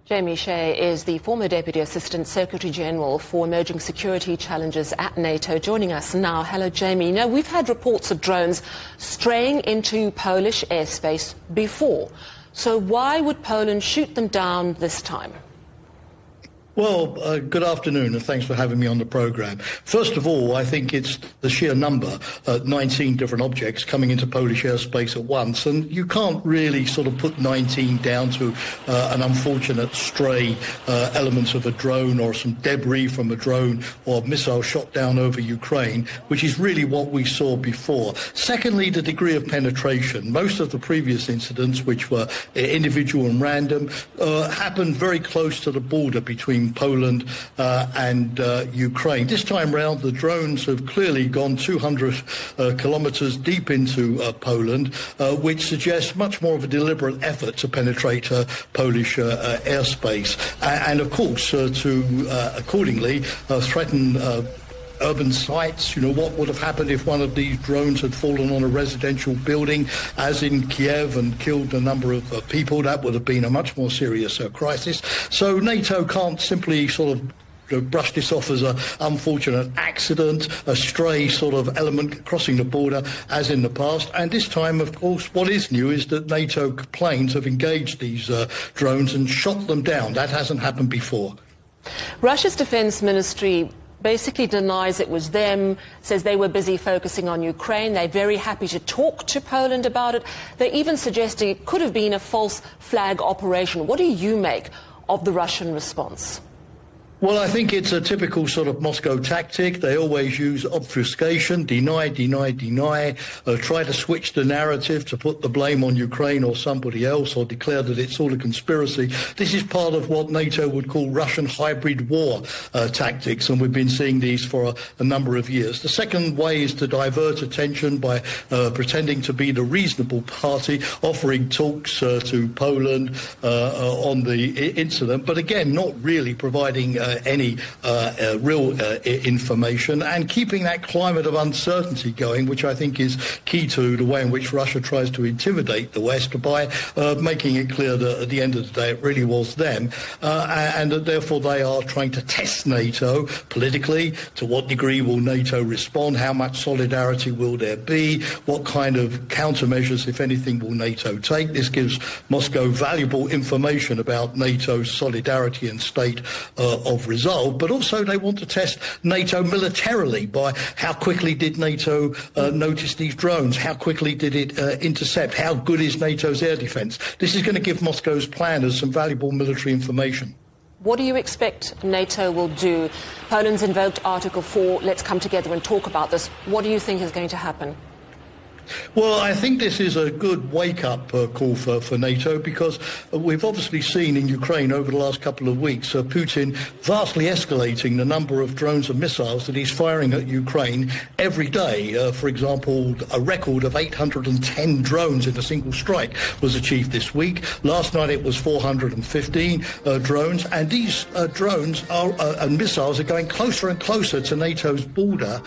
Shea is the former Deputy Assistant Secretary General for Emerging Security Challenges at NATO, joining us now. Hello, Jamie. Now, we've had reports of drones straying into Polish airspace before. So why would Poland shoot them down this time? Well, good afternoon, and thanks for having me on the programme. First of all, I think it's the sheer number, 19 different objects coming into Polish airspace at once, and you can't really sort of put 19 down to an unfortunate stray elements of a drone or some debris from a drone or a missile shot down over Ukraine, which is really what we saw before. Secondly, the degree of penetration. Most of the previous incidents, which were individual and random, happened very close to the border between Poland and Ukraine. This time round, the drones have clearly gone 200 kilometres deep into Poland, which suggests much more of a deliberate effort to penetrate Polish airspace, and of course to accordingly threaten urban sites. You know, what would have happened if one of these drones had fallen on a residential building, as in Kiev, and killed a number of people? That would have been a much more serious crisis. So NATO can't simply sort of brush this off as an unfortunate accident, a stray sort of element crossing the border as in the past. And this time, of course, what is new is that NATO planes have engaged these drones and shot them down. That hasn't happened before. Russia's defense ministry basically denies it was them, says they were busy focusing on Ukraine. They're very happy to talk to Poland about it. They're even suggesting it could have been a false flag operation. What do you make of the Russian response? Well, I think it's a typical sort of Moscow tactic. They always use obfuscation, deny, try to switch the narrative to put the blame on Ukraine or somebody else, or declare that it's all a conspiracy. This is part of what NATO would call Russian hybrid war tactics, and we've been seeing these for a number of years. The second way is to divert attention by pretending to be the reasonable party, offering talks to Poland on the incident, but again, not really providing any real information, and keeping that climate of uncertainty going, which I think is key to the way in which Russia tries to intimidate the West by making it clear that at the end of the day it really was them, and that therefore they are trying to test NATO politically. To what degree will NATO respond? How much solidarity will there be? What kind of countermeasures, if anything, will NATO take? This gives Moscow valuable information about NATO's solidarity and state of resolve, but also they want to test NATO militarily by how quickly did NATO notice these drones, how quickly did it intercept, how good is NATO's air defence. This is going to give Moscow's planners some valuable military information. What do you expect NATO will do? Poland's invoked Article 4. Let's come together and talk about this. What do you think is going to happen? Well, I think this is a good wake-up call for NATO, because we've obviously seen in Ukraine over the last couple of weeks Putin vastly escalating the number of drones and missiles that he's firing at Ukraine every day. For example, a record of 810 drones in a single strike was achieved this week. Last night it was 415 drones, and these drones and missiles are going closer and closer to NATO's border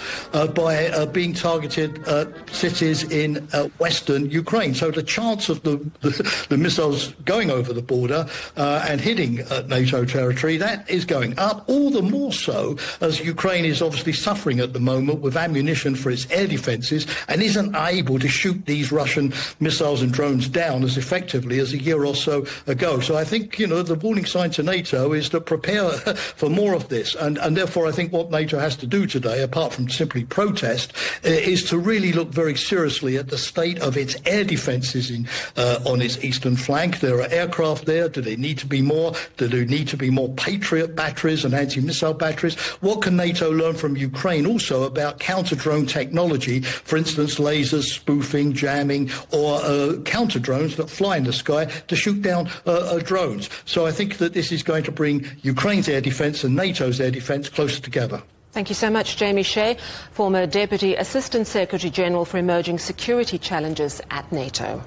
by being targeted cities in western Ukraine. So the chance of the missiles going over the border and hitting NATO territory, that is going up, all the more so as Ukraine is obviously suffering at the moment with ammunition for its air defences and isn't able to shoot these Russian missiles and drones down as effectively as a year or so ago. So I think, you know, the warning sign to NATO is to prepare for more of this, and therefore I think what NATO has to do today, apart from simply protest, is to really look very seriously at the state of its air defences on its eastern flank. There are aircraft there. Do they need to be more? Do there need to be more Patriot batteries and anti-missile batteries? What can NATO learn from Ukraine also about counter-drone technology, for instance, lasers, spoofing, jamming, or counter-drones that fly in the sky to shoot down drones? So I think that this is going to bring Ukraine's air defence and NATO's air defence closer together. Thank you so much, Shea, former Deputy Assistant Secretary General for Emerging Security Challenges at NATO.